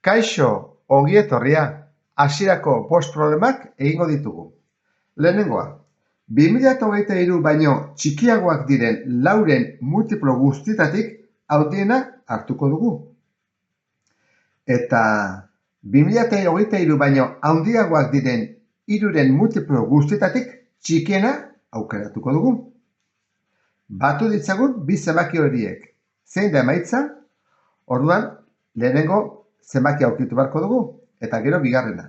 Kaixo, ongi etorria, hasierako bost problemak egingo ditugu. Lehenengoa, 2023 baino txikiagoak diren lauren multiplo guztietatik handiena hartuko dugu. Eta 2023 baino handiagoak diren hiruren multiplo guztietatik txikiena aukeratuko dugu. Batu ditzagun bi zenbaki horiek. Zein da emaitza? Orduan, lehenengo zenbaki aurkitu beharko dugu, eta gero bigarrena.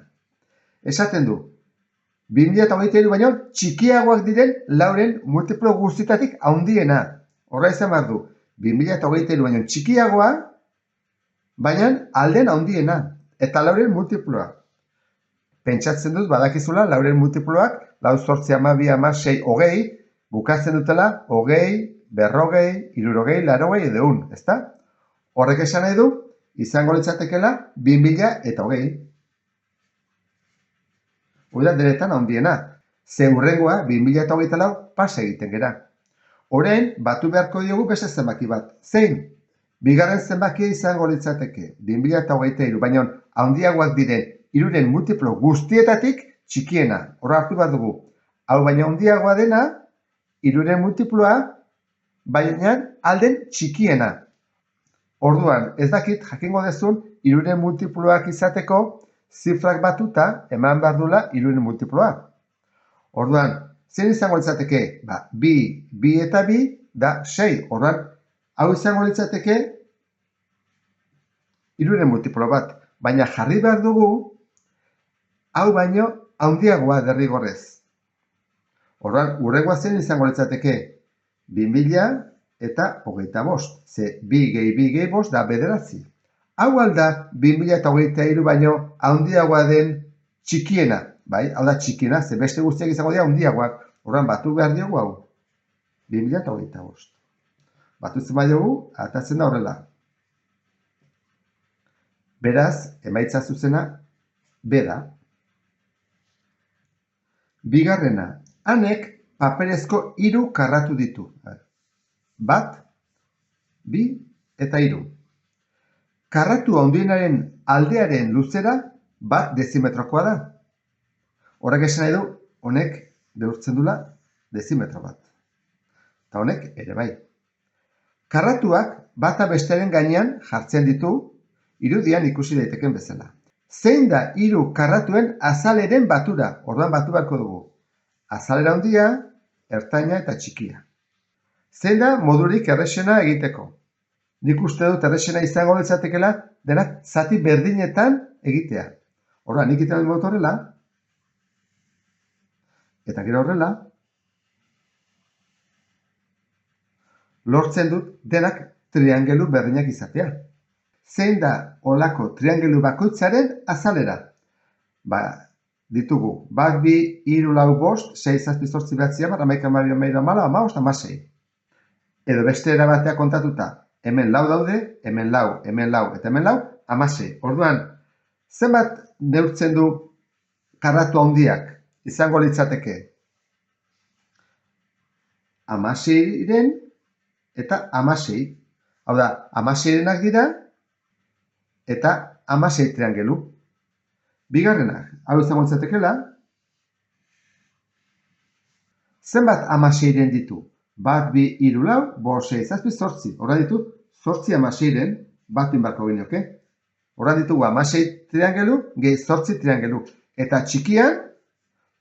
Esaten du, 2023 baino txikiagoak diren lauren multiplo guztietatik handiena. Horra izan behar du, 2023 baino txikiagoa, baina alden handiena, eta lauren multiploa. Pentsatzen dut, badakizula, lauren multiploak, 4, 8, 12, 16, 20, bukatzen dutela, 20, 40, 60, 80 edo 100, ezta? Horrek esan nahi du, izango litzatekeela 2020. Hori da denetan handiena. Ze hurrengoa 2024 pasa egiten gera. Orain, batu beharko diogu beste zenbaki bat. Zein? Bigarren zenbakia izango litzateke 2023 baino handiagoak diren hiruren multiplo guztietatik txikiena. Horra hartu behar dugu. Hau baina handiagoa dena, hiruren multiploa, baina alden txikiena. Orduan, ez dakit jakingo dezun hiruren multiploak izateko zifrak batuta eman behar dula hiruren multiploa. Orduan, zein izango litzateke? 2, 2 eta 2 da 6. Orduan, hau izango litzateke hiruren multiplo bat. Baina jarri behar dugu hau baino handiagoa derrigorrez. Orduan, hurrengoa zein izango litzateke? 2000 eta 25. Ze 2 gehi 2 gehi 5 da 9. Hau alda 2023 baino handiagoa den txikiena. Bai, hau da txikiena, ze beste guztiak izango dira handiagoak. Horren batu behar diogu hau. 2025. Batutzen bai dugu, atatzen da horrela. Beraz, emaitza zuzena, B da. Bigarrena, hanek paperezko 3 karratu ditu. 1, 2 eta 3. Karratu handienaren aldearen luzera 1 dezimetrokoa da. Horrek esan nahi du, honek neurtzen dula dezimetro bat. Eta honek ere bai. Karratuak bata bestearen gainean jartzen ditu, irudian ikusi daiteken bezala. Zein da 3 karratuen azaleren batura? Orduan batu beharko dugu. Azalera handia, ertaina eta txikia. Zein da modurik errexena egiteko? Nik uste dut errexena izango litzatekeela denak zati berdinetan egitea. Orduan, nik egiten dut horrela, eta gero horrela, lortzen dut denak triangelu berdinak izatea. Zein da olako triangelu bakoitzaren azalera? Ditugu, 1, 2, 3, 4, 5, 6, 7, 8, 9, 10, 11, 12, 13, 15. Edo beste erabatea kontatuta, hemen 4 daude, hemen 4, hemen 4, eta hemen 4, 16. Orduan, zenbat neurtzen du karratu handiak izango litzateke? 16 eta 16. Hau da, 16-enak dira eta 16 triangelu. Bigarrenak, hau izango litzatekeela, zenbat 16-en ditu? 1, 2, 3, 4, 5, 6, 7, 8. Horra ditu, 8 16-en bat inbarko genioke. Horra ditugu 16 triangelu, gehi 8 triangelu. Eta txikian,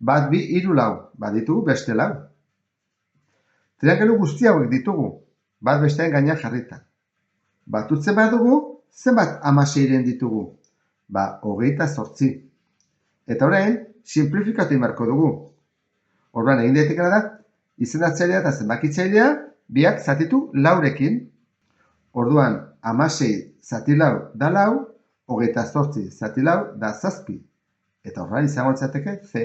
1, 2, 3, 4. Baditugu beste 4. Triangelu guzti hauek ditugu, bat bestean gainean jarrita. Batutzen behar dugu, zenbat 16-en ditugu? 28. Eta orain, simplifikatu inbarko dugu. Orduan, egin daitekena da, izendatzailea eta zenbakitzailea biak zatitu 4rekin. Orduan, 16 zati 4 da 4, 28 zati 4 da 7. Eta horrein izango litzateke C.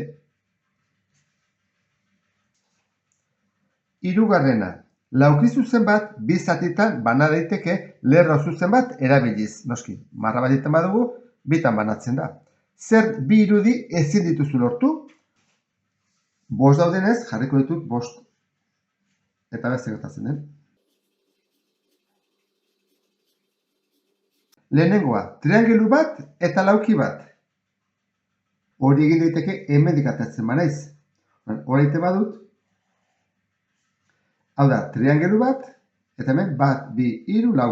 Hirugarrena, lauki zuzen bat bi zatitan bana daiteke lerro zuzen bat erabiliz. Noski, marra bat egiten badugu, bitan banatzen da. Zer bi irudi ezin dituzu lortu? 5 daudenez, jarriko ditut 5. Eta beste gertatzen den. Lehenengoa, triangelu bat eta lauki bat. Hori egin daiteke hemendik atatzen banaiz. Hori egiten badut. Hau da, triangelu bat, eta hemen bat, bi, hiru, lau.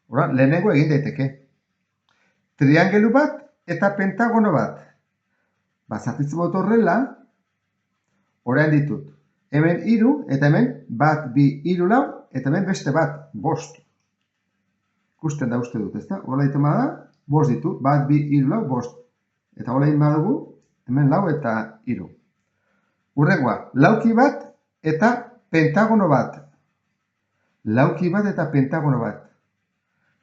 Hora, lehenengo egin daiteke. Triangelu bat eta pentagono bat. Zatitzen dut horrela, orain ditut. Hemen hiru, eta hemen bat, bi, hiru, lau, eta hemen beste bat, bost. Ikusten da uste dut, ezta? Hola egiten bada, bost ditu, bat, bi, hiru, lau, bost. Eta hola egin badugu, hemen lau eta hiru. Hurrengoa, lauki bat eta pentagono bat. Lauki bat eta pentagono bat.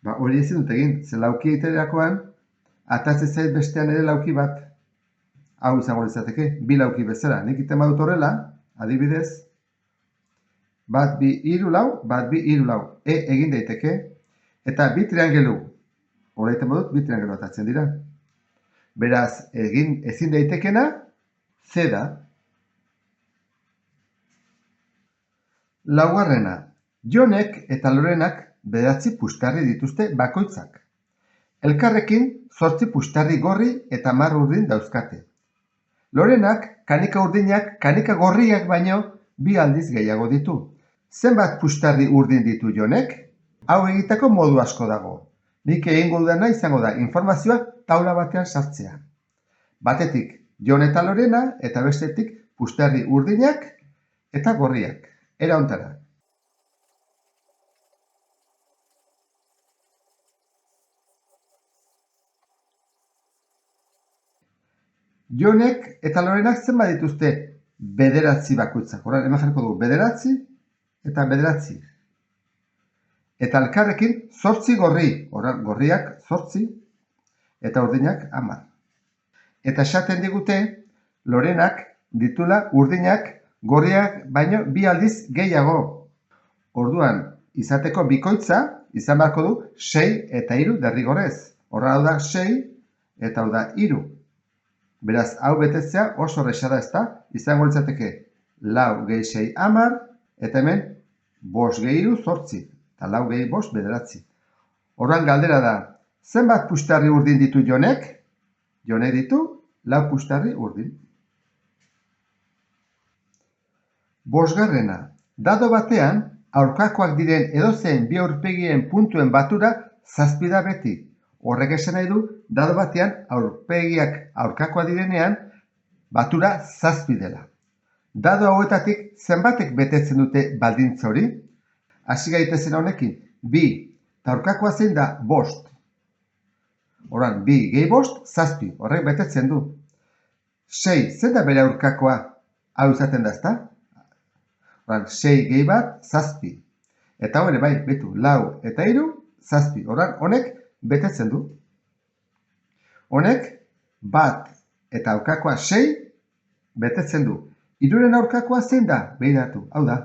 Hori ezin dut egin, ze lauki egiterakoan, atatzen zait bestean ere lauki bat. Hau izango izateke, bi lauki bezala. Nik egiten badut horrela, adibidez, bat, bi, hiru, lau, bat, bi, hiru, lau. Egin daiteke, eta bi triangelu. Hora egiten badut, bi triangelu atatzen dira. Beraz, ezin daitekena, C da. Laugarrena, Jonek eta Lorenak 9 puxtarri dituzte bakoitzak. Elkarrekin 8 puxtarri gorri eta 10 urdin dauzkate. Lorenak kanika urdinak kanika gorriak baino 2 aldiz gehiago ditu. Zenbat puxtarri urdin ditu Jonek? Hau egiteko modu asko dago. Nik egingo dudana izango da informazioa taula batean sartzea. Batetik Jon eta Lorena eta bestetik puxtarri urdinak eta gorriak. Era hontara. Jonek eta Lorenak zenbat dituzte 9 bakoitzak. Horan, hemen jarriko dugu 9 eta 9. Eta elkarrekin 8 gorri. Horan, gorriak 8 eta urdinak 10. Eta esaten digute Lorenak ditula urdinak gorriak baino 2 aldiz gehiago. Orduan, izateko bikoitza, izan beharko du 6 eta 3 derrigorrez. Horra hau da 6 eta hau da 3. Beraz, hau betetzea oso erraza da, ezta? Izango litzateke 4 gehi 6 10, eta hemen 5 gehi 3 8, eta 4 gehi 5 9. Orduan galdera da, zenbat puxtarri urdin ditu Jonek? Jonek ditu 4 puxtarri urdin. Bosgarrena, dado batean, aurkakoak diren edozein bi aurpegien puntuen batura 7 da beti. Horrek esan nahi du, dado batean, aurpegiak aurkakoa direnean, batura 7 dela. Dado hauetatik, zenbatek betetzen dute baldintza hori? Hasi gaitezen honekin, 2, eta aurkakoa zein da 5. Horan, 2 gehi 5, 7, horrek betetzen du. 6, zein da bere aurkakoa? Hau izaten da, ezta? 6 gehi bat, 7. Eta hori bai, betu, 4 eta 3, 7. Honek betetzen du. Honek bat eta aurkakoa 6 betetzen du. 3ren aurkakoa zein da? Behiratu, hau da.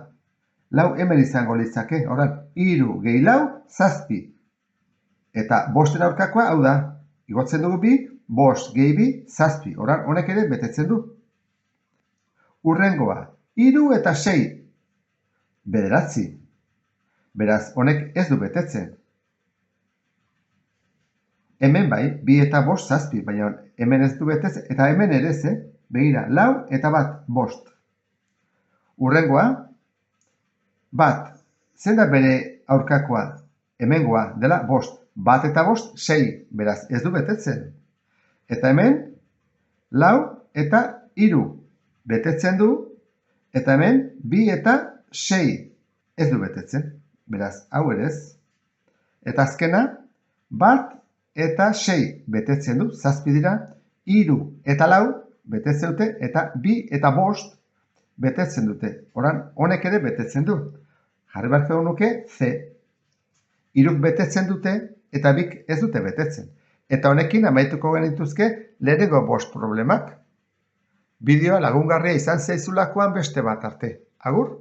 4 hemen izango litzake. 3 gehi 4, 7. Eta 5en aurkakoa hau da. Igotzen dugu 2, 5 gehi 2, 7. Honek ere betetzen du. Hurrengoa, 3 eta 6. 9. Beraz, honek ez du betetzen. Hemen bai, 2 eta 5, 7, baina hemen ez du betetzen, eta hemen ere ez, begira, 4 eta 5. Hurrengoa, bat, zein da bere aurkakoa? Hemengoa dela 5. 1 eta 5, 6, beraz, ez du betetzen. Eta hemen, 4 eta 3, betetzen du, eta hemen, 2 eta 6, ez du betetzen. Beraz, hau ere ez. Eta azkena, 1 eta 6 betetzen du, 7 dira, 3 eta 4 betetzen dute, eta 2 eta 5 betetzen dute. Honek ere betetzen du. Jarri beharko nuke C. 3 betetzen dute, eta 2 ez dute betetzen. Eta honekin amaituko genituzke lehenengo 5 problemak. Bideoa lagungarria izan zaizulakoan beste bat arte. Agur!